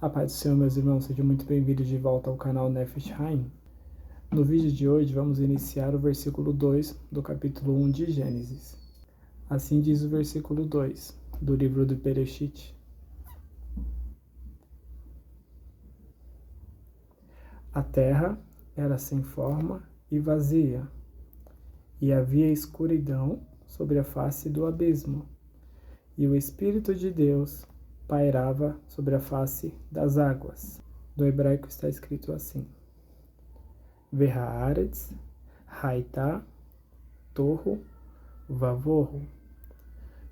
A paz do Senhor, meus irmãos, sejam muito bem-vindos de volta ao canal Nefesh Haim. No vídeo de hoje, vamos iniciar o versículo 2 do capítulo 1 de Gênesis. Assim diz o versículo 2 do livro do Bereshit. A terra era sem forma e vazia, e havia escuridão sobre a face do abismo, e o Espírito de Deus pairava sobre a face das águas. No hebraico está escrito assim: Vehaaretz haitá torro vavorro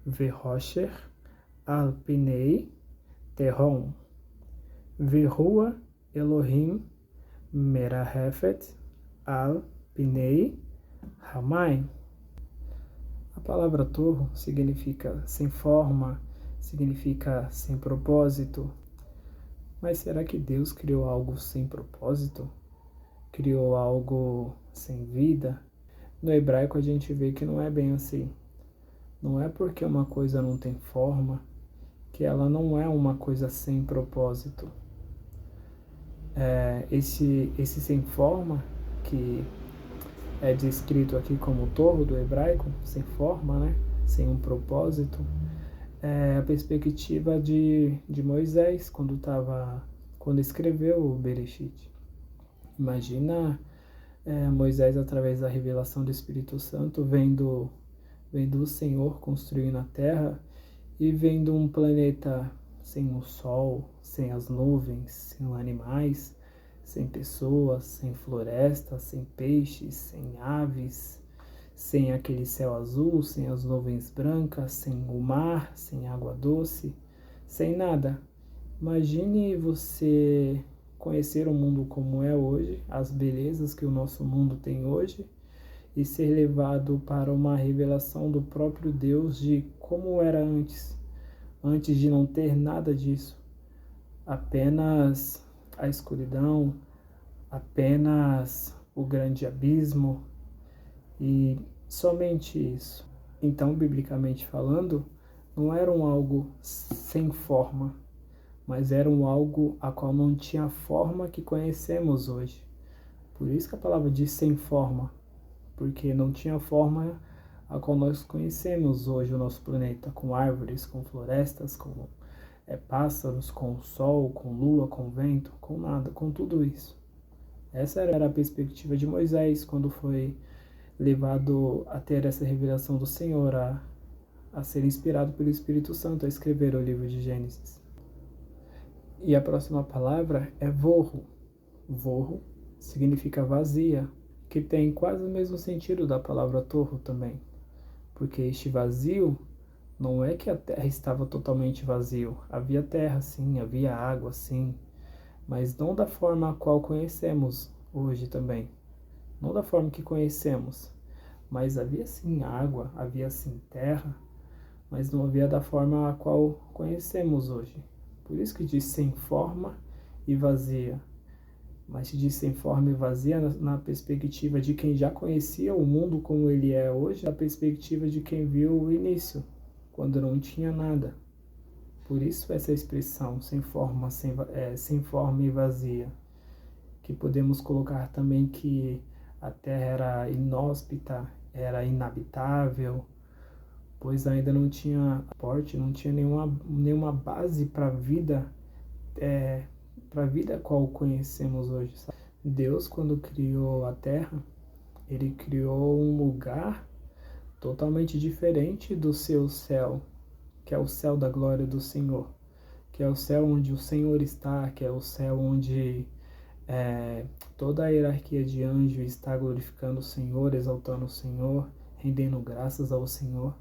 vehosher al pinei terron verrua Elohim merahefet al pinei hamaim. A palavra torro significa sem forma, significa sem propósito. Mas será que Deus criou algo sem propósito? Criou algo sem vida? No hebraico a gente vê que não é bem assim. Não é porque uma coisa não tem forma que ela não é uma coisa sem propósito. Esse sem forma, que é descrito aqui como torro do hebraico, sem forma, né? Sem um propósito, é a perspectiva de Moisés quando escreveu o Bereshit. Imagina Moisés, através da revelação do Espírito Santo, vendo o Senhor construindo a terra e vendo um planeta sem o sol, sem as nuvens, sem animais, sem pessoas, sem florestas, sem peixes, sem aves, sem aquele céu azul, sem as nuvens brancas, sem o mar, sem água doce, sem nada. Imagine você conhecer o mundo como é hoje, as belezas que o nosso mundo tem hoje, e ser levado para uma revelação do próprio Deus de como era antes de não ter nada disso. Apenas a escuridão, apenas o grande abismo e somente isso. Então, biblicamente falando, não era algo sem forma, mas era algo a qual não tinha a forma que conhecemos hoje. Por isso que a palavra diz sem forma, porque não tinha forma a qual nós conhecemos hoje o nosso planeta, com árvores, com florestas, com pássaros, com o sol, com lua, com vento, com nada, com tudo isso. Essa era a perspectiva de Moisés quando foi levado a ter essa revelação do Senhor, a ser inspirado pelo Espírito Santo a escrever o livro de Gênesis. E a próxima palavra é vorro. Vorro significa vazia, que tem quase o mesmo sentido da palavra torro também. Porque este vazio não é que a terra estava totalmente vazia. Havia terra, sim, havia água, sim, mas não da forma a qual conhecemos hoje também. Não da forma que conhecemos, mas havia sim água, havia sim terra, mas não havia da forma a qual conhecemos hoje. Por isso que diz sem forma e vazia. Mas se diz sem forma e vazia na perspectiva de quem já conhecia o mundo como ele é hoje, na perspectiva de quem viu o início, quando não tinha nada. Por isso essa expressão, sem forma e vazia, que podemos colocar também que a terra era inóspita, era inabitável, pois ainda não tinha porte, não tinha nenhuma base para a vida, para a vida qual conhecemos hoje. Sabe? Deus, quando criou a terra, ele criou um lugar totalmente diferente do seu céu, que é o céu da glória do Senhor, que é o céu onde o Senhor está, que é o céu onde toda a hierarquia de anjos está glorificando o Senhor, exaltando o Senhor, rendendo graças ao Senhor.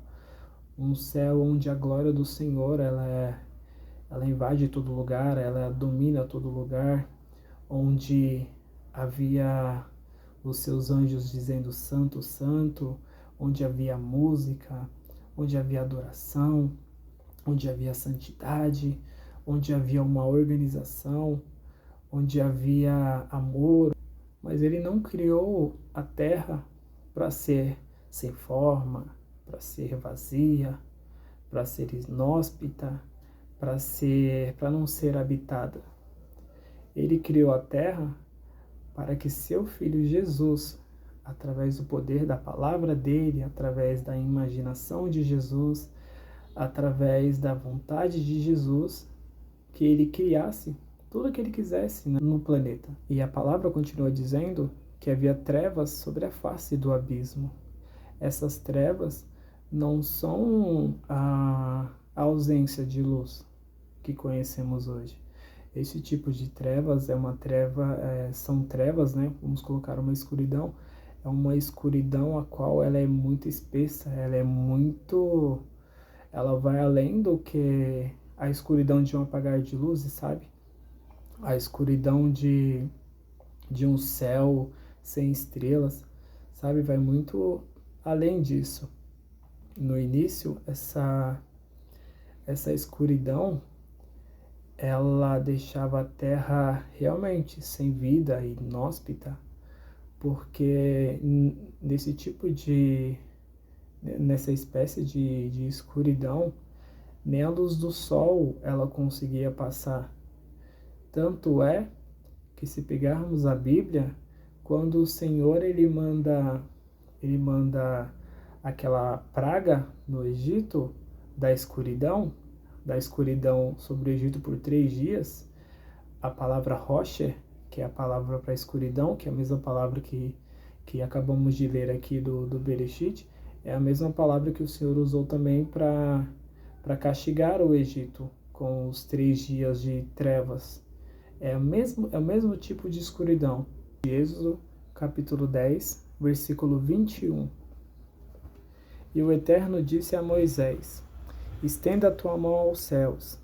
Um céu onde a glória do Senhor ela invade todo lugar, ela domina todo lugar, onde havia os seus anjos dizendo santo, santo, onde havia música, onde havia adoração, onde havia santidade, onde havia uma organização, onde havia amor. Mas ele não criou a terra para ser sem forma, para ser vazia, para ser inóspita, para não ser habitada. Ele criou a terra para que seu filho Jesus, através do poder da palavra dele, através da imaginação de Jesus, através da vontade de Jesus, que ele criasse tudo o que ele quisesse no planeta. E a palavra continua dizendo que havia trevas sobre a face do abismo. Essas trevas não são a ausência de luz que conhecemos hoje. Esse tipo de trevas são trevas, né? Vamos colocar uma escuridão. É uma escuridão a qual ela é muito espessa, ela vai além do que a escuridão de um apagar de luzes, sabe? A escuridão de um céu sem estrelas, sabe? Vai muito além disso. No início, essa escuridão, ela deixava a terra realmente sem vida e inóspita, porque nessa espécie de escuridão, nem a luz do sol ela conseguia passar. Tanto é que, se pegarmos a Bíblia, quando o Senhor ele manda aquela praga no Egito da escuridão sobre o Egito por 3 dias, a palavra rocher, que é a palavra para escuridão, que é a mesma palavra que acabamos de ler aqui do Bereshit, é a mesma palavra que o Senhor usou também para castigar o Egito com os 3 dias de trevas. É o mesmo tipo de escuridão. Êxodo, capítulo 10, versículo 21. E o Eterno disse a Moisés: estenda a tua mão aos céus,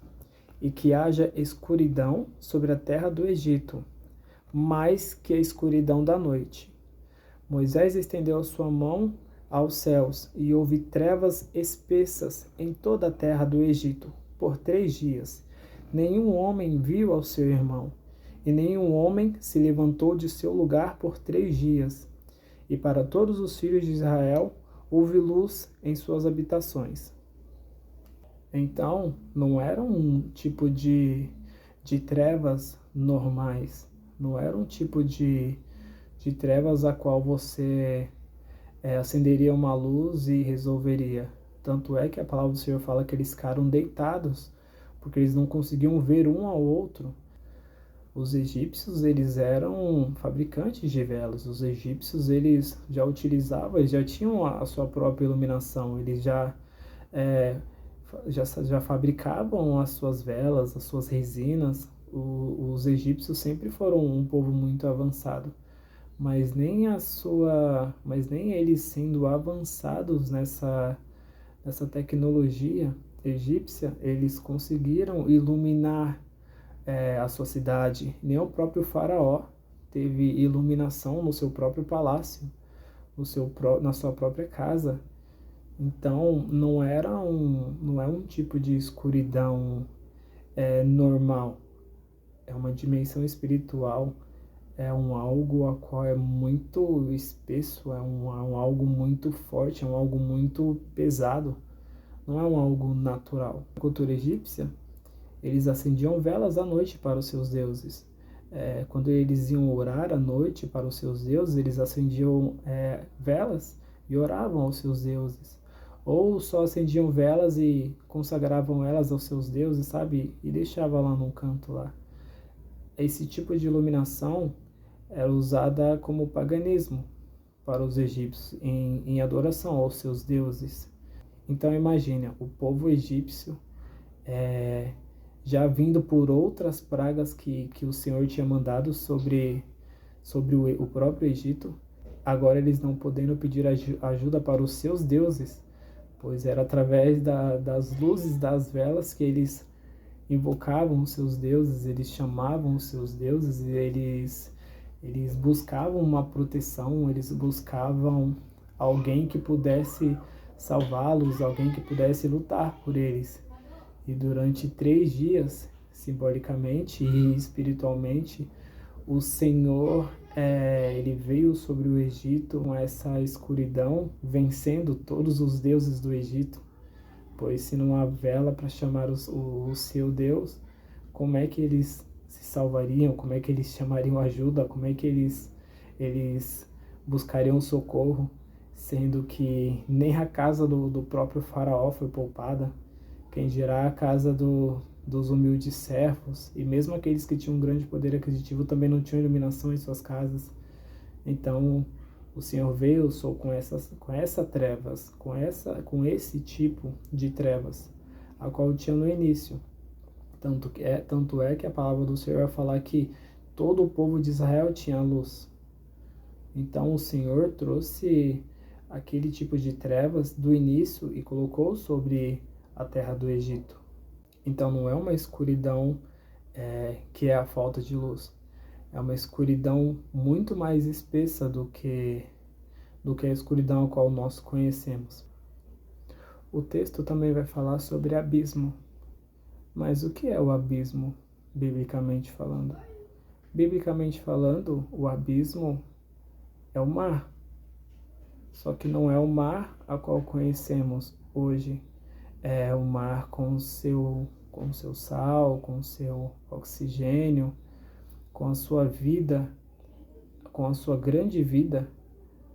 e que haja escuridão sobre a terra do Egito, mais que a escuridão da noite. Moisés estendeu a sua mão aos céus, e houve trevas espessas em toda a terra do Egito, por 3 dias. Nenhum homem viu ao seu irmão, e nenhum homem se levantou de seu lugar por 3 dias. E para todos os filhos de Israel houve luz em suas habitações. Então, não era um tipo de trevas normais, não era um tipo de trevas a qual você acenderia uma luz e resolveria. Tanto é que a palavra do Senhor fala que eles ficaram deitados, porque eles não conseguiam ver um ao outro. Os egípcios, eles eram fabricantes de velas. Os egípcios, eles já tinham a sua própria iluminação. Eles já fabricavam as suas velas, as suas resinas. Os egípcios sempre foram um povo muito avançado. Mas nem eles sendo avançados nessa tecnologia egípcia, eles conseguiram iluminar a sua cidade. Nem o próprio faraó teve iluminação no seu próprio palácio, na sua própria casa. Então, não é um tipo de escuridão normal. É uma dimensão espiritual, é algo a qual é muito espesso, é algo muito forte, é algo muito pesado. Não é algo natural. Na cultura egípcia, eles acendiam velas à noite para os seus deuses. Quando eles iam orar à noite para os seus deuses, eles acendiam velas e oravam aos seus deuses. Ou só acendiam velas e consagravam elas aos seus deuses, sabe? E deixavam lá num canto lá. Esse tipo de iluminação era usada como paganismo para os egípcios, em adoração aos seus deuses. Então imagine, o povo egípcio já vindo por outras pragas que o Senhor tinha mandado sobre o próprio Egito, agora eles não podendo pedir ajuda para os seus deuses, pois era através das luzes das velas que eles invocavam os seus deuses, eles chamavam os seus deuses, e eles buscavam uma proteção, eles buscavam alguém que pudesse salvá-los, alguém que pudesse lutar por eles. E durante 3 dias, simbolicamente e espiritualmente, o Senhor ele veio sobre o Egito com essa escuridão, vencendo todos os deuses do Egito. Pois se não há vela para chamar o seu Deus, como é que eles se salvariam, como é que eles chamariam ajuda, como é que eles buscariam socorro, sendo que nem a casa do próprio faraó foi poupada, quem dirá a casa dos humildes servos, e mesmo aqueles que tinham um grande poder aquisitivo também não tinham iluminação em suas casas. Então, o Senhor veio só com essa trevas, com esse tipo de trevas, a qual tinha no início. Tanto é que a palavra do Senhor vai falar que todo o povo de Israel tinha luz. Então, o Senhor trouxe aquele tipo de trevas do início e colocou sobre a terra do Egito. Então, não é uma escuridão que é a falta de luz. É uma escuridão muito mais espessa do que a escuridão a qual nós conhecemos. O texto também vai falar sobre abismo. Mas o que é o abismo, biblicamente falando? Biblicamente falando, o abismo é o mar. Só que não é o mar a qual conhecemos hoje. É o mar com o seu sal, com o seu oxigênio, com a sua vida, com a sua grande vida,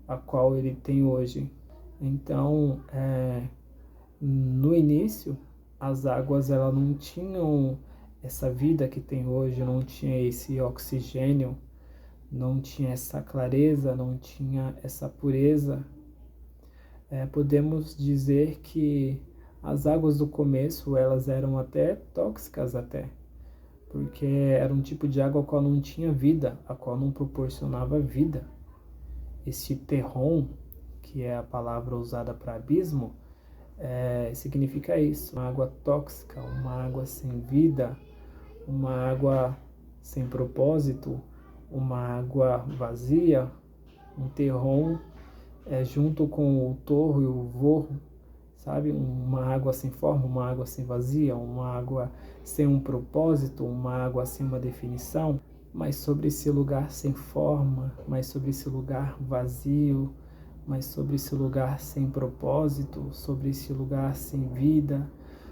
a qual ele tem hoje. Então, no início, as águas elas não tinham essa vida que tem hoje, não tinha esse oxigênio, não tinha essa clareza, não tinha essa pureza. Podemos dizer que as águas do começo elas eram até tóxicas até, porque era um tipo de água a qual não tinha vida, a qual não proporcionava vida. Esse terrom, que é a palavra usada para abismo, significa isso, uma água tóxica, uma água sem vida, uma água sem propósito, uma água vazia, um terrom junto com o torro e o vorro, sabe? Uma água sem forma, uma água sem vazia, uma água sem um propósito, uma água sem uma definição, mas sobre esse lugar sem forma, mas sobre esse lugar vazio, mas sobre esse lugar sem propósito, sobre esse lugar sem vida,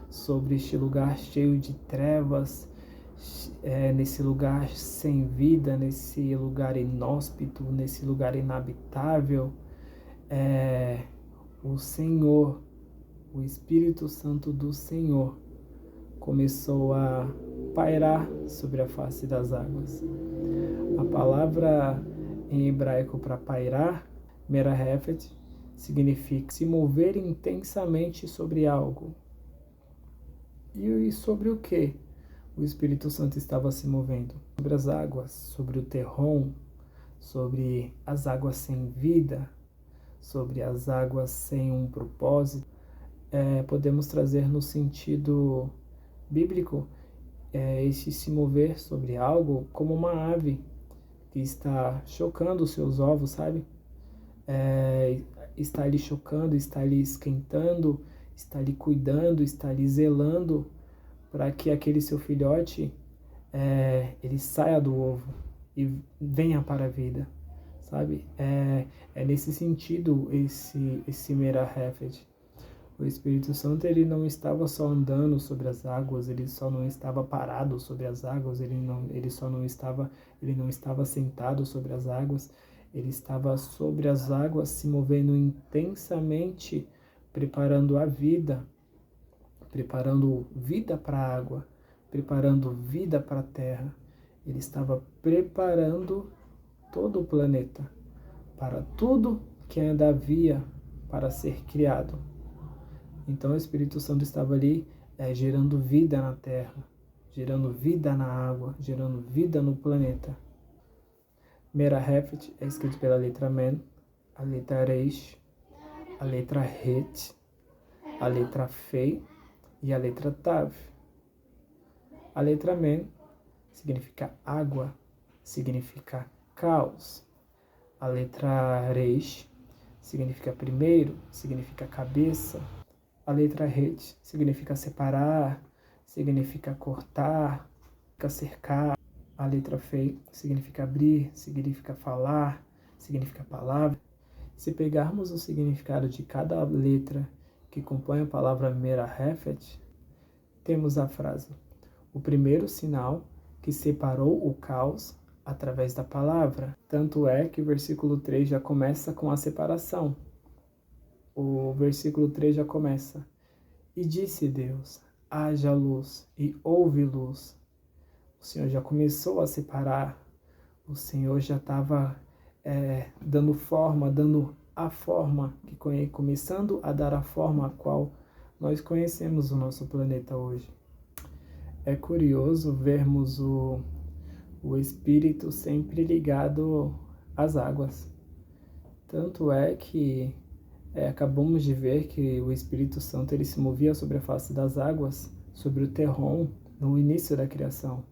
sobre este lugar cheio de trevas, nesse lugar sem vida, nesse lugar inóspito, nesse lugar inabitável, o Senhor, o Espírito Santo do Senhor, começou a pairar sobre a face das águas. A palavra em hebraico para pairar, merahefet, significa se mover intensamente sobre algo. E sobre o que o Espírito Santo estava se movendo? Sobre as águas, sobre o terrom, sobre as águas sem vida, sobre as águas sem um propósito. Podemos trazer no sentido bíblico esse se mover sobre algo como uma ave que está chocando os seus ovos, sabe? Está ali chocando, está ali esquentando, está ali cuidando, está ali zelando para que aquele seu filhote ele saia do ovo e venha para a vida, sabe? É nesse sentido esse merahefet. O Espírito Santo ele não estava só andando sobre as águas, ele só não estava parado sobre as águas, ele não estava sentado sobre as águas, ele estava sobre as águas se movendo intensamente, preparando a vida, preparando vida para a água, preparando vida para a terra. Ele estava preparando todo o planeta para tudo que ainda havia para ser criado. Então o Espírito Santo estava ali gerando vida na terra, gerando vida na água, gerando vida no planeta. Merahefet é escrito pela letra Men, a letra Reish, a letra Het, a letra Fei e a letra Tav. A letra Men significa água, significa caos. A letra Reish significa primeiro, significa cabeça. A letra Het significa separar, significa cortar, significa cercar. A letra Fei significa abrir, significa falar, significa palavra. Se pegarmos o significado de cada letra que compõe a palavra Merahefet, temos a frase: o primeiro sinal que separou o caos através da palavra. Tanto é que o versículo 3 já começa com a separação. O versículo 3 já começa: e disse Deus, haja luz, e houve luz. O Senhor já começou a separar, o Senhor já estava dando forma, dando a forma, começando a dar a forma a qual nós conhecemos o nosso planeta hoje. É curioso vermos o Espírito sempre ligado às águas. Tanto é que acabamos de ver que o Espírito Santo ele se movia sobre a face das águas, sobre o terrom, no início da criação.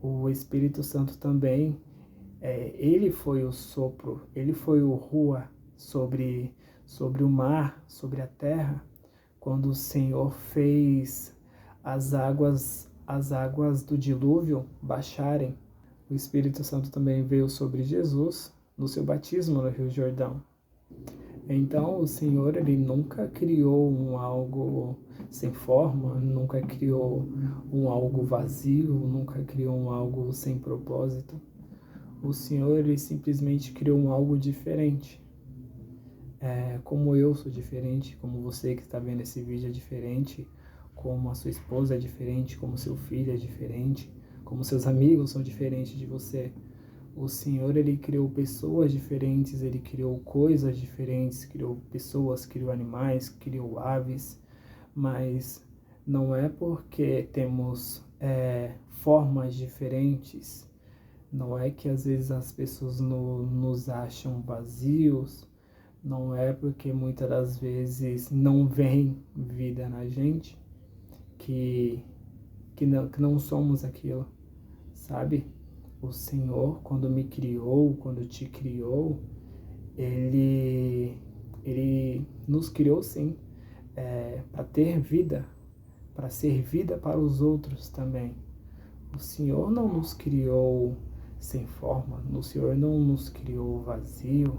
O Espírito Santo também, ele foi o sopro, ele foi o rua sobre o mar, sobre a terra, quando o Senhor fez as águas do dilúvio baixarem. O Espírito Santo também veio sobre Jesus no seu batismo no Rio Jordão. Então, o Senhor, ele nunca criou um algo sem forma, nunca criou um algo vazio, nunca criou um algo sem propósito. O Senhor, ele simplesmente criou um algo diferente. Como eu sou diferente, como você que está vendo esse vídeo é diferente, como a sua esposa é diferente, como seu filho é diferente, como seus amigos são diferentes de você. O Senhor, ele criou pessoas diferentes, ele criou coisas diferentes, criou pessoas, criou animais, criou aves, mas não é porque temos formas diferentes, não é que às vezes as pessoas nos acham vazios, não é porque muitas das vezes não vem vida na gente, que não somos aquilo, sabe? O Senhor, quando me criou, quando te criou, Ele nos criou sim, para ter vida, para ser vida para os outros também. O Senhor não nos criou sem forma, o Senhor não nos criou vazio.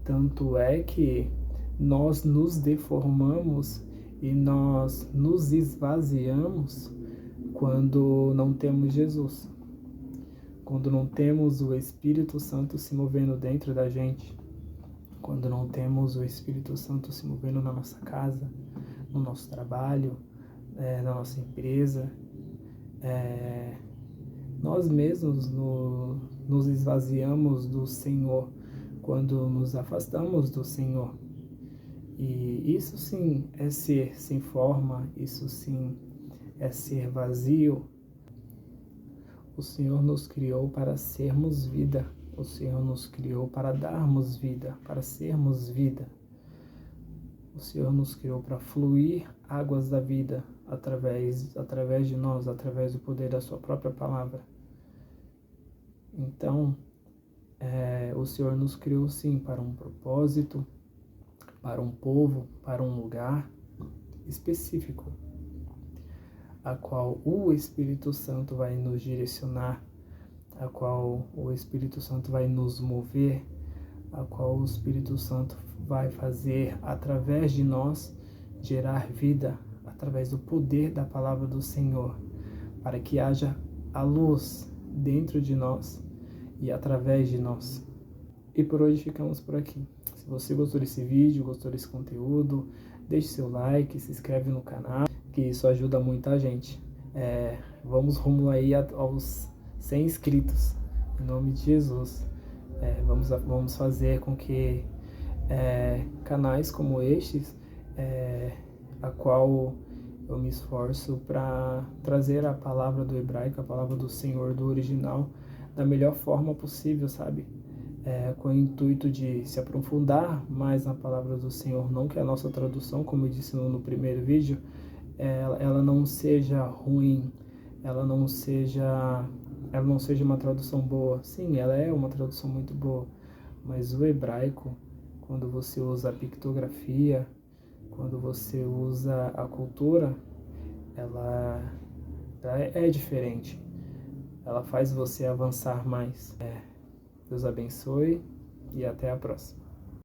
Tanto é que nós nos deformamos e nós nos esvaziamos quando não temos Jesus. Quando não temos o Espírito Santo se movendo dentro da gente, quando não temos o Espírito Santo se movendo na nossa casa, no nosso trabalho, na nossa empresa, nós mesmos nos esvaziamos do Senhor quando nos afastamos do Senhor. E isso sim é ser sem forma, isso sim é ser vazio. O Senhor nos criou para sermos vida. O Senhor nos criou para darmos vida, para sermos vida. O Senhor nos criou para fluir águas da vida através de nós, através do poder da sua própria palavra. Então, o Senhor nos criou sim para um propósito, para um povo, para um lugar específico, a qual o Espírito Santo vai nos direcionar, a qual o Espírito Santo vai nos mover, a qual o Espírito Santo vai fazer através de nós gerar vida, através do poder da palavra do Senhor, para que haja a luz dentro de nós e através de nós. E por hoje ficamos por aqui. Se você gostou desse vídeo, gostou desse conteúdo, deixe seu like, se inscreve no canal, que isso ajuda muita gente. Vamos rumo aí aos 100 inscritos, em nome de Jesus. Vamos fazer com que canais como estes, a qual eu me esforço para trazer a palavra do hebraico, a palavra do Senhor, do original, da melhor forma possível, sabe? Com o intuito de se aprofundar mais na palavra do Senhor, não que a nossa tradução, como eu disse no primeiro vídeo, ela não seja ruim, ela não seja uma tradução boa. Sim, ela é uma tradução muito boa, mas o hebraico, quando você usa a pictografia, quando você usa a cultura, ela é diferente. Ela faz você avançar mais. Deus abençoe e até a próxima.